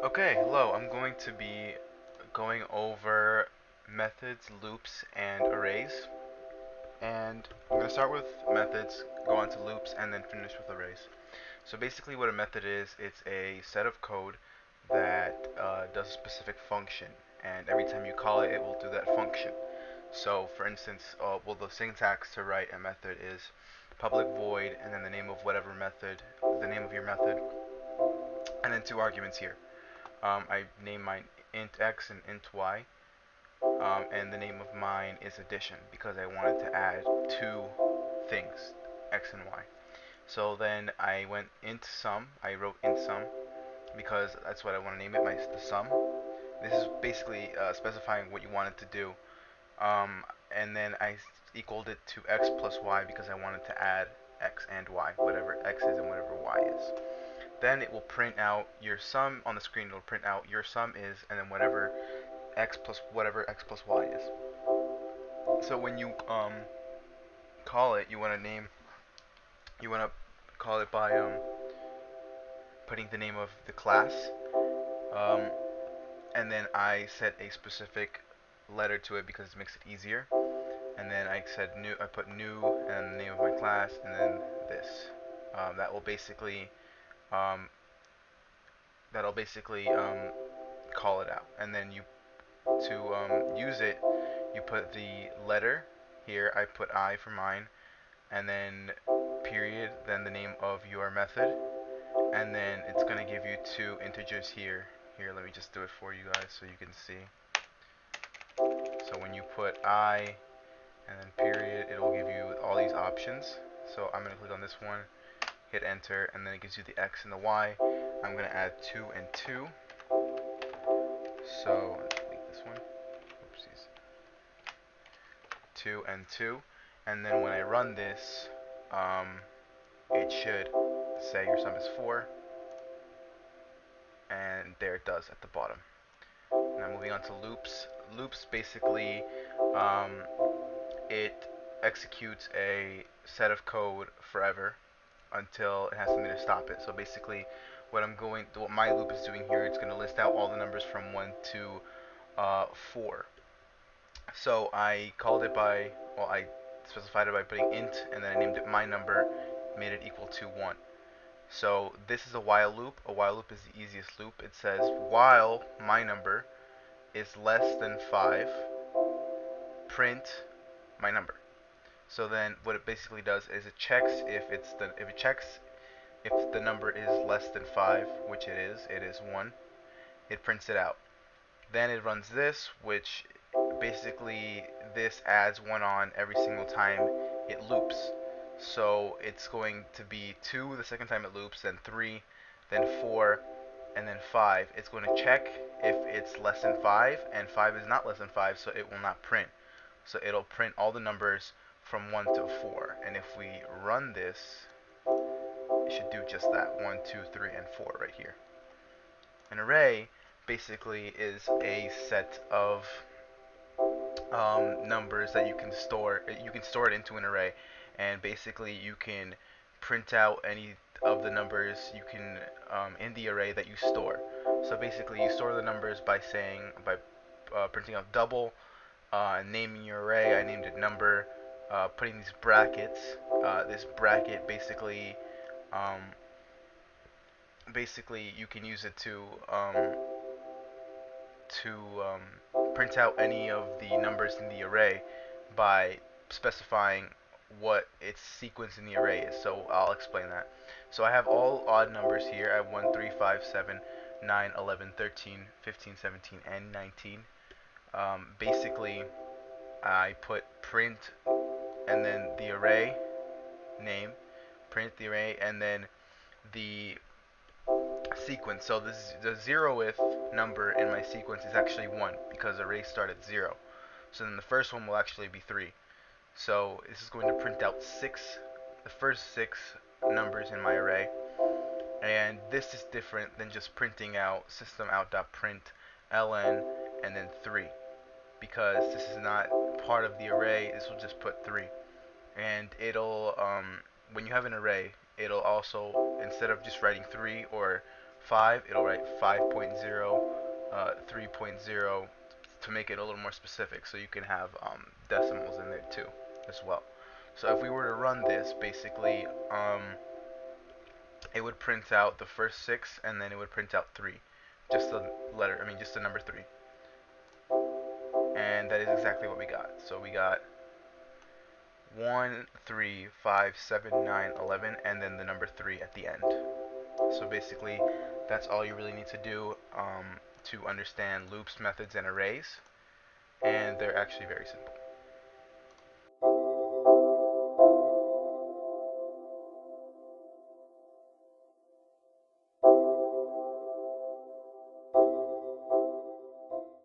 Okay, hello. I'm going to be going over methods, loops, and arrays. And I'm going to start with methods, go on to loops, and then finish with arrays. So basically what a method is, it's a set of code that does a specific function. And every time you call it, it will do that function. So for instance, the syntax to write a method is public void, and then the name of whatever method, the name of your method, and then two arguments here. I name mine int x and int y, and the name of mine is addition because I wanted to add two things, x and y. So then I went int sum. I wrote int sum because that's what I want to name it, the sum. This is basically specifying what you want it to do. And then I equaled it to x plus y because I wanted to add x and y, whatever x is and whatever y is. Then it will print out your sum on the screen. It'll print out your sum is, and then whatever x plus y is. So when you call it, you want to call it by putting the name of the class, um, and then I set a specific letter to it because it makes it easier. And then I said new. I put new and the name of my class, and then this. That will basically um, that'll basically call it out. And then you to use it, you put the letter here. I put I for mine, and then period, then the name of your method, and then it's going to give you two integers here. Here, let me just do it for you guys so you can see. So when you put I and then period, it'll give you all these options. So I'm going to click on this one, hit enter, and then it gives you the x and the y. I'm going to add 2 and 2. So delete this one. Oopsies. 2 and 2. And then when I run this, it should say your sum is 4. And there it does at the bottom. Now moving on to loops. Loops basically, it executes a set of code forever until it has something to stop it. So basically, what my loop is doing here, it's going to list out all the numbers from 1 to 4. So I called it by, well, I specified it by putting int, and then I named it my number, made it equal to 1. So this is a while loop. A while loop is the easiest loop. It says while my number is less than 5, print my number. So then what it basically does is it checks if the number is less than 5, which it is 1, it prints it out. Then it runs this, which basically this adds 1 on every single time it loops. So it's going to be 2 the second time it loops, then 3, then 4, and then 5. It's going to check if it's less than 5, and 5 is not less than 5, so it will not print. So it'll print all the numbers from 1 to 4. And if we run this, it should do just that. 1, 2, 3, and 4 right here. An array basically is a set of numbers that you can store. You can store it into an array, and basically you can print out any of the numbers you can in the array that you store. So basically, you store the numbers by printing out double, naming your array. I named it number. Putting these brackets. This bracket um, basically you can use it to print out any of the numbers in the array by specifying what its sequence in the array is. So I'll explain that. So I have all odd numbers here. I have 1, 3, 5, 7, 9, 11, 13, 15, 17, and 19. Basically, I put print and then the array name, print the array, and then the sequence. So the 0th number in my sequence is actually 1 because arrays start at 0. So then the first one will actually be 3. So this is going to print out the first 6 numbers in my array. And this is different than just printing out systemout.print ln and then 3, because this is not part of the array. This will just put 3. And it'll when you have an array, it'll also, instead of just writing 3 or 5, it'll write 5.0, 3.0 to make it a little more specific, so you can have decimals in there too as well. So if we were to run this, basically, it would print out the first 6, and then it would print out 3, just the letter. I mean, just the number 3, and that is exactly what we got. So we got 1, 3, 5, 7, 9, 11, and then the number 3 at the end. So basically, that's all you really need to do to understand loops, methods, and arrays, and they're actually very simple.